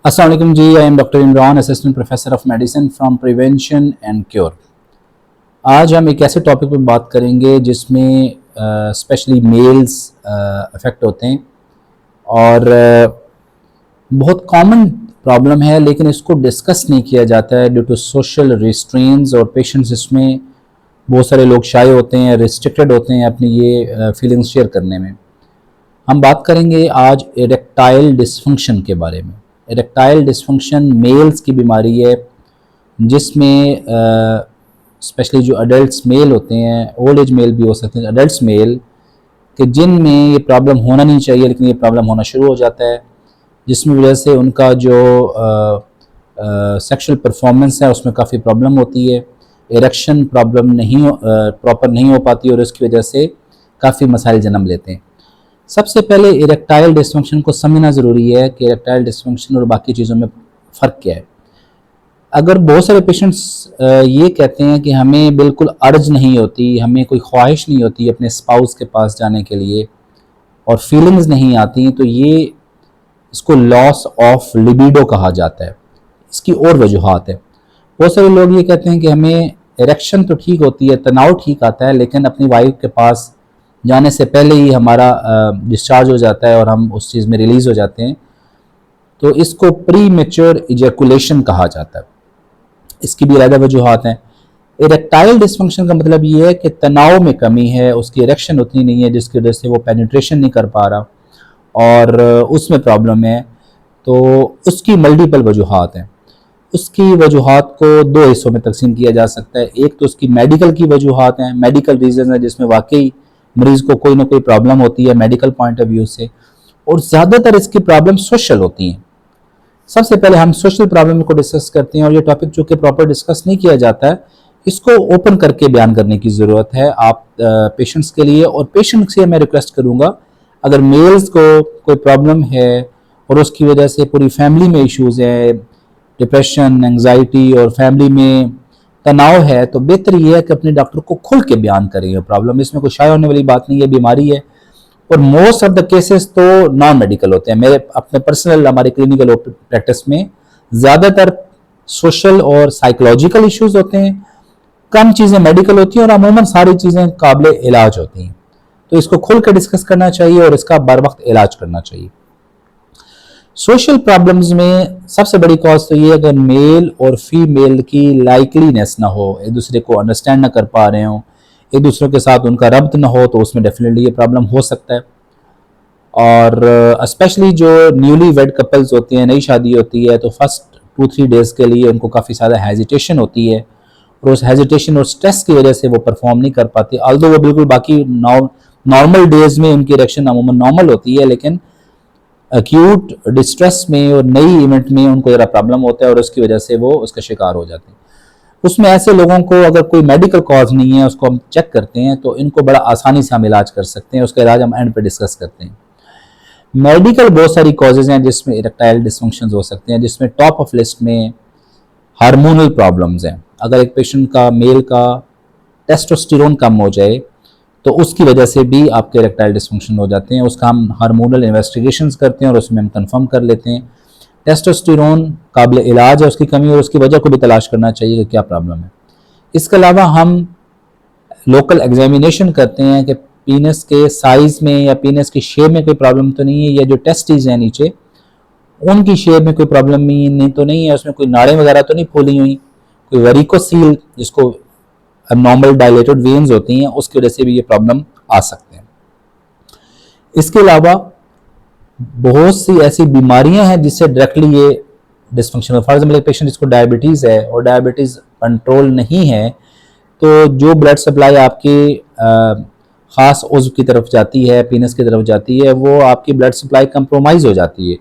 अस्सलाम वालेकुम जी। I am doctor Imran, assistant professor of medicine from prevention and cure. आज हम एक ऐसे टॉपिक पर बात करेंगे जिसमें स्पेशली मेल्स अफेक्ट होते हैं और बहुत कॉमन प्रॉब्लम है, लेकिन इसको डिस्कस नहीं किया जाता है ड्यू टू सोशल रिस्ट्रेंट्स। और पेशेंट्स इसमें बहुत सारे लोग शाय होते हैं, रिस्ट्रिक्टेड होते हैं अपनी ये फीलिंग्स शेयर करने में। हम बात करेंगे आज इरेक्टाइल डिसफंक्शन के बारे में। इरेक्टाइल डिसफंक्शन मेल्स की बीमारी है जिसमें स्पेशली जो अडल्ट्स मेल होते हैं, ओल्ड एज मेल भी हो सकते हैं, अडल्ट्स मेल कि जिनमें ये प्रॉब्लम होना नहीं चाहिए लेकिन ये प्रॉब्लम होना शुरू हो जाता है, जिसमें वजह से उनका जो सेक्सुअल परफॉर्मेंस है उसमें काफ़ी प्रॉब्लम होती है। इरेक्शन प्रॉब्लम नहीं प्रॉपर नहीं हो पाती और इसकी वजह से काफ़ी मसाइल जन्म लेते हैं। सबसे पहले इरेक्टाइल डिसफंक्शन को समझना ज़रूरी है कि इरेक्टाइल डिसफंक्शन और बाकी चीज़ों में फ़र्क क्या है। अगर बहुत सारे पेशेंट्स ये कहते हैं कि हमें बिल्कुल अर्ज नहीं होती, हमें कोई ख्वाहिश नहीं होती अपने स्पाउस के पास जाने के लिए और फीलिंग्स नहीं आती, तो ये इसको लॉस ऑफ लिबिडो कहा जाता है। इसकी और वजूहात है। बहुत सारे लोग ये कहते हैं कि हमें इरेक्शन तो ठीक होती है, तनाव ठीक आता है, लेकिन अपनी वाइफ के पास जाने से पहले ही हमारा डिस्चार्ज हो जाता है और हम उस चीज़ में रिलीज़ हो जाते हैं, तो इसको प्री मेच्योर इजैकुलेशन कहा जाता है। इसकी भी अलग वजूहात हैं। इरेक्टाइल डिसफंक्शन का मतलब ये है कि तनाव में कमी है, उसकी इरेक्शन उतनी नहीं है जिसकी वजह से वो पेनिट्रेशन नहीं कर पा रहा और उसमें प्रॉब्लम है, तो उसकी मल्टीपल वजूहात हैं। उसकी वजूहात को दो हिस्सों में तकसीम किया जा सकता है। एक तो उसकी मेडिकल की वजूहात हैं, मेडिकल रीज़न है जिसमें वाकई मरीज़ को कोई ना कोई प्रॉब्लम होती है मेडिकल पॉइंट ऑफ व्यू से, और ज़्यादातर इसकी प्रॉब्लम सोशल होती हैं। सबसे पहले हम सोशल प्रॉब्लम को डिस्कस करते हैं और ये टॉपिक जो कि प्रॉपर डिस्कस नहीं किया जाता है, इसको ओपन करके बयान करने की ज़रूरत है आप पेशेंट्स के लिए। और पेशेंट से मैं रिक्वेस्ट करूँगा, अगर मेल्स को कोई प्रॉब्लम है और उसकी वजह से पूरी फैमिली में इश्यूज़ हैं, डिप्रेशन, एंग्जाइटी और फैमिली में तनाव है, तो बेहतर ये है कि अपने डॉक्टर को खुल के बयान करें प्रॉब्लम। इसमें कोई शाय होने वाली बात नहीं है, बीमारी है। और मोस्ट ऑफ द केसेस तो नॉन मेडिकल होते हैं। मेरे अपने पर्सनल हमारे क्लिनिकल प्रैक्टिस में ज़्यादातर सोशल और साइकोलॉजिकल इश्यूज होते हैं, कम चीज़ें मेडिकल होती हैं और अमूमन सारी चीज़ें काबिल इलाज होती हैं। तो इसको खुल कर डिस्कस करना चाहिए और इसका बर वक्त इलाज करना चाहिए। सोशल प्रॉब्लम्स में सबसे बड़ी कॉज तो ये है कि मेल और फीमेल की लाइकलीनेस ना हो, एक दूसरे को अंडरस्टैंड ना कर पा रहे हो, एक दूसरे के साथ उनका रब्त ना हो, तो उसमें डेफिनेटली ये प्रॉब्लम हो सकता है। और स्पेशली जो न्यूली वेड कपल्स होते हैं, नई शादी होती है, तो फर्स्ट 2-3 डेज़ के लिए उनको काफ़ी ज़्यादा हेजिटेशन होती है और उस हेजिटेशन और स्ट्रेस की वजह से वो परफॉर्म नहीं कर पाती। ऑल्दो वो बिल्कुल बाकी नॉर्मल डेज में उनकी इरेक्शन अमूमन नॉर्मल होती है, लेकिन एक्यूट डिस्ट्रेस में और नई इवेंट में उनको ज़रा प्रॉब्लम होता है और उसकी वजह से वो उसका शिकार हो जाते हैं। उसमें ऐसे लोगों को अगर कोई मेडिकल कॉज नहीं है, उसको हम चेक करते हैं, तो इनको बड़ा आसानी से हम इलाज कर सकते हैं। उसका इलाज हम एंड पे डिस्कस करते हैं। मेडिकल बहुत सारी कॉजेज हैं जिसमें इरेक्टाइल डिसफंक्शन हो सकते हैं, जिसमें टॉप ऑफ लिस्ट में हार्मोनल प्रॉब्लम्स हैं। अगर एक पेशेंट का मेल का टेस्टोस्टेरोन कम हो जाए तो उसकी वजह से भी आपके इरेक्टाइल डिसफंक्शन हो जाते हैं। उसका हम हार्मोनल इन्वेस्टिगेशंस करते हैं और उसमें हम कंफर्म कर लेते हैं टेस्टोस्टेरोन काबिल इलाज है उसकी कमी, और उसकी वजह को भी तलाश करना चाहिए कि क्या प्रॉब्लम है। इसके अलावा हम लोकल एग्जामिनेशन करते हैं कि पीनस के साइज में या पीनस की शेप में कोई प्रॉब्लम तो नहीं है, या जो टेस्टिस हैं नीचे उनकी शेप में कोई प्रॉब्लम नहीं तो नहीं है, उसमें कोई नाड़ें वगैरह तो नहीं फूली हुई, कोई वेरिकोसील जिसको नॉर्मल डायलेटेड वेन्स होती हैं उसकी वजह से भी ये प्रॉब्लम आ सकते हैं। इसके अलावा बहुत सी ऐसी बीमारियां हैं जिससे डायरेक्टली ये डिसफंक्शन है। फॉर एग्जाम्पल एक पेशेंट जिसको डायबिटीज़ है और डायबिटीज़ कंट्रोल नहीं है, तो जो ब्लड सप्लाई आपकी ख़ास उज़्व की तरफ जाती है, पीनस की तरफ जाती है, वो आपकी ब्लड सप्लाई कंप्रोमाइज़ हो जाती है।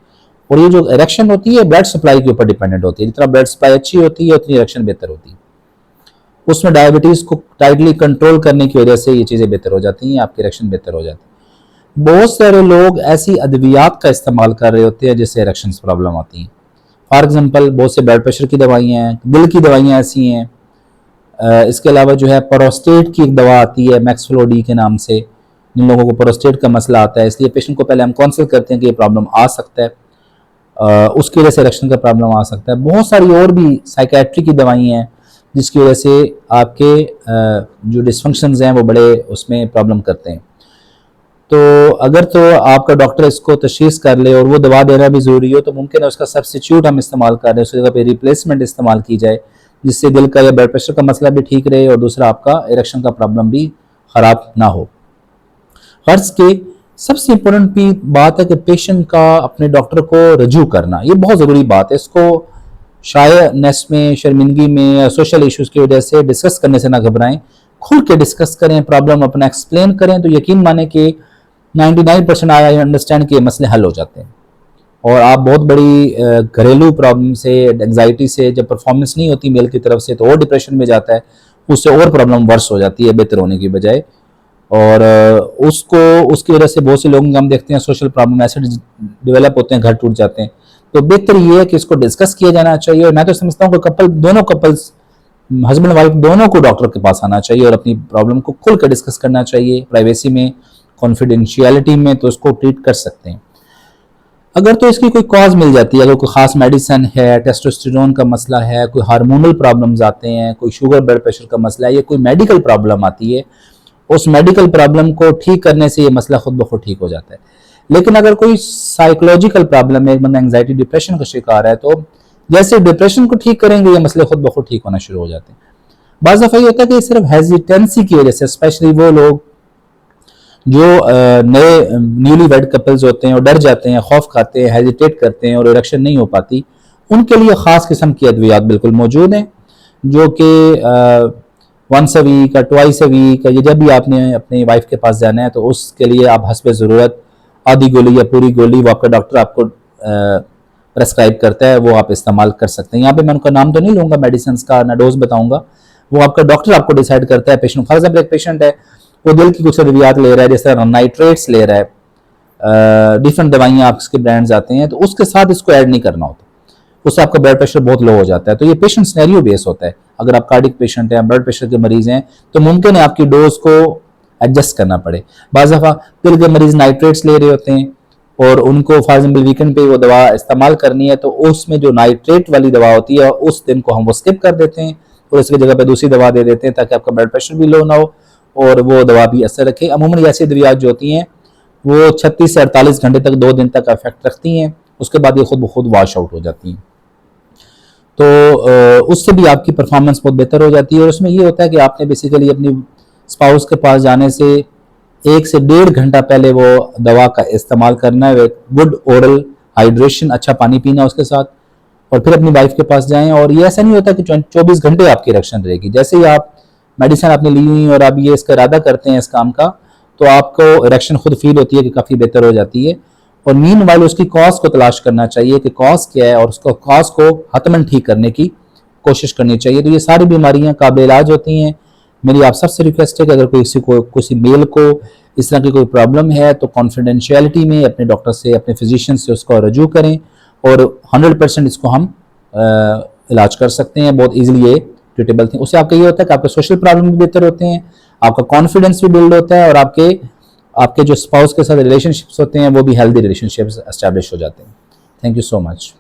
और ये जो इरेक्शन होती है ब्लड सप्लाई के ऊपर डिपेंडेंट होती है। जितना ब्लड सप्लाई अच्छी होती है उतनी इरेक्शन बेहतर होती है। उसमें डायबिटीज़ को टाइटली कंट्रोल करने की वजह से ये चीज़ें बेहतर हो जाती हैं, आपकी इरेक्शन बेहतर हो जाती है। बहुत सारे लोग ऐसी अद्वियात का इस्तेमाल कर रहे होते हैं जिससे इरेक्शन प्रॉब्लम आती हैं। फॉर एग्जांपल बहुत से ब्लड प्रेशर की दवाइयाँ हैं, दिल की दवाइयाँ ऐसी हैं। इसके अलावा जो है प्रोस्टेट की एक दवा आती है मैक्सफ्लोडी के नाम से, जिन लोगों को प्रोस्टेट का मसला आता है, इसलिए पेशेंट को पहले हम काउंसिल करते हैं कि ये प्रॉब्लम आ सकता है। उसकी वजह से इरेक्शन का प्रॉब्लम आ सकता है। बहुत सारी और भी साइकेट्री की दवाइयाँ हैं जिसकी वजह से आपके जो डिस्फंक्शंस हैं वो बड़े उसमें प्रॉब्लम करते हैं। तो अगर तो आपका डॉक्टर इसको तशख़ीस कर ले और वो दवा देना भी ज़रूरी हो तो मुमकिन है उसका सब्स्टिट्यूट हम इस्तेमाल कर रहे हैं, उसकी जगह पे रिप्लेसमेंट इस्तेमाल की जाए, जिससे दिल का या ब्लड प्रेशर का मसला भी ठीक रहे और दूसरा आपका इरेक्शन का प्रॉब्लम भी ख़राब ना हो। फ़र्ज़ के सबसे इम्पोर्टेंट भी बात है कि पेशेंट का अपने डॉक्टर को रजू करना, ये बहुत ज़रूरी बात है। इसको शायनेस में, शर्मिंदगी में या सोशल इश्यूज़ की वजह से डिस्कस करने से ना घबराएं, खुल के डिस्कस करें, प्रॉब्लम अपना एक्सप्लेन करें, तो यकीन माने कि 99% आई अंडरस्टैंड कि ये मसले हल हो जाते हैं। और आप बहुत बड़ी घरेलू प्रॉब्लम से, एंग्जाइटी से, जब परफॉर्मेंस नहीं होती मेल की तरफ से तो और डिप्रेशन में जाता है, उससे और प्रॉब्लम वर्स हो जाती है बेहतर होने की बजाय। और उसकी वजह से बहुत से लोगों को हम देखते हैं सोशल प्रॉब्लम ऐसे डेवलप होते हैं, घर टूट जाते हैं। तो बेहतर ये है कि इसको डिस्कस किया जाना चाहिए। और मैं तो समझता हूँ कि दोनों कपल्स, हस्बैंड वाइफ दोनों को डॉक्टर के पास आना चाहिए और अपनी प्रॉब्लम को खुल कर डिस्कस करना चाहिए, प्राइवेसी में, कॉन्फिडेंशियलिटी में, तो उसको ट्रीट कर सकते हैं। अगर तो इसकी कोई कॉज मिल जाती है, अगर कोई खास मेडिसिन है, टेस्टोस्टेरोन का मसला है, कोई हार्मोनल प्रॉब्लम्स आते हैं, कोई शुगर ब्लड प्रेशर का मसला है, या कोई मेडिकल प्रॉब्लम आती है, उस मेडिकल प्रॉब्लम को ठीक करने से ये मसला खुद ब खुद ठीक हो जाता है। लेकिन अगर कोई साइकोलॉजिकल प्रॉब्लम है, एक बंदा एंग्जाइटी डिप्रेशन का शिकार है, तो जैसे डिप्रेशन को ठीक करेंगे ये मसले खुद ब खुद ठीक होना शुरू हो जाते हैं। बाज़ दफ़ा ये होता है कि सिर्फ हेजिटेंसी की वजह से, स्पेशली वो लोग जो नए न्यूली वेड कपल्स होते हैं और डर जाते हैं, खौफ खाते हैं, हेजिटेट करते हैं और इरेक्शन नहीं हो पाती, उनके लिए ख़ास किस्म की अद्वियात बिल्कुल मौजूद हैं, जो कि वंस अ वीक या ट्वाइस अ वीक, या जब भी आपने अपनी वाइफ के पास जाना है तो उसके लिए आप हस्ब ज़रूरत आधी गोली या पूरी गोली वो आपका डॉक्टर आपको प्रेस्क्राइब करता है, वो आप इस्तेमाल कर सकते हैं। यहाँ पे मैं उनका नाम तो नहीं लूँगा मेडिसिन का, ना डोज बताऊँगा, वो आपका डॉक्टर आपको डिसाइड करता है। पेशेंट, फॉर एग्जाम्पल एक पेशेंट है वो दिल की कुछ अद्वियात ले रहा है, जिस तरह नाइट्रेट्स ले रहा है, डिफरेंट दवाइयाँ आपके ब्रांड्स आते हैं, तो उसके साथ इसको ऐड नहीं करना होता, उससे आपका ब्लड प्रेशर बहुत लो हो जाता है। तो ये पेशेंट सिनेरियो बेस होता है। अगर आप कार्डिक पेशेंट हैं, ब्लड प्रेशर के मरीज हैं, तो मुमकिन है आपकी डोज को एडजस्ट करना पड़े। बाज़ दफ़ा दिल के मरीज नाइट्रेट्स ले रहे होते हैं और उनको फॉर एग्जाम्पल वीकेंड पे वो दवा इस्तेमाल करनी है, तो उसमें जो नाइट्रेट वाली दवा होती है उस दिन को हम वो स्किप कर देते हैं और इसकी जगह पे दूसरी दवा दे देते हैं, ताकि आपका ब्लड प्रेशर भी लो ना हो और वो दवा भी असर रखे। अमूमन ऐसी दवाइयाँ जो होती हैं वो 36 से 48 घंटे तक, 2 दिन तक इफेक्ट रखती हैं, उसके बाद ये खुद ब खुद वॉश आउट हो जाती हैं। तो उससे भी आपकी परफॉर्मेंस बहुत बेहतर हो जाती है। और उसमें ये होता है कि आपने बेसिकली अपनी स्पाउस के पास जाने से 1 से 1.5 घंटा पहले वो दवा का इस्तेमाल करना है, गुड ओरल हाइड्रेशन, अच्छा पानी पीना उसके साथ, और फिर अपनी वाइफ के पास जाएं। और ये ऐसा नहीं होता कि 24 घंटे आपकी इरेक्शन रहेगी। जैसे ही आप मेडिसिन आपने ली हुई और आप ये इसका इरादा करते हैं इस काम का, तो आपको इरेक्शन खुद फील होती है कि काफ़ी बेहतर हो जाती है। और मीन वाइल उसकी कॉज को तलाश करना चाहिए कि कॉज क्या है और उसको कॉज को हतमन ठीक करने की कोशिश करनी चाहिए। तो ये सारी बीमारियां काबिल इलाज होती हैं। मेरी आप सबसे रिक्वेस्ट है कि अगर किसी मेल को इस तरह की कोई प्रॉब्लम है तो कॉन्फिडेंशियलिटी में अपने डॉक्टर से, अपने फिजिशियन से उसको रजू करें और 100% इसको हम इलाज कर सकते हैं। बहुत ईजिली ये ट्रीटेबल थी। उससे आपका ये होता है कि आपके सोशल प्रॉब्लम भी बेहतर होते हैं, आपका कॉन्फिडेंस भी बिल्ड होता है और आपके जो स्पाउस के साथ रिलेशनशिप्स होते हैं वो भी हेल्दी रिलेशनशिप्स एस्टैब्लिश हो जाते हैं। Thank you so much.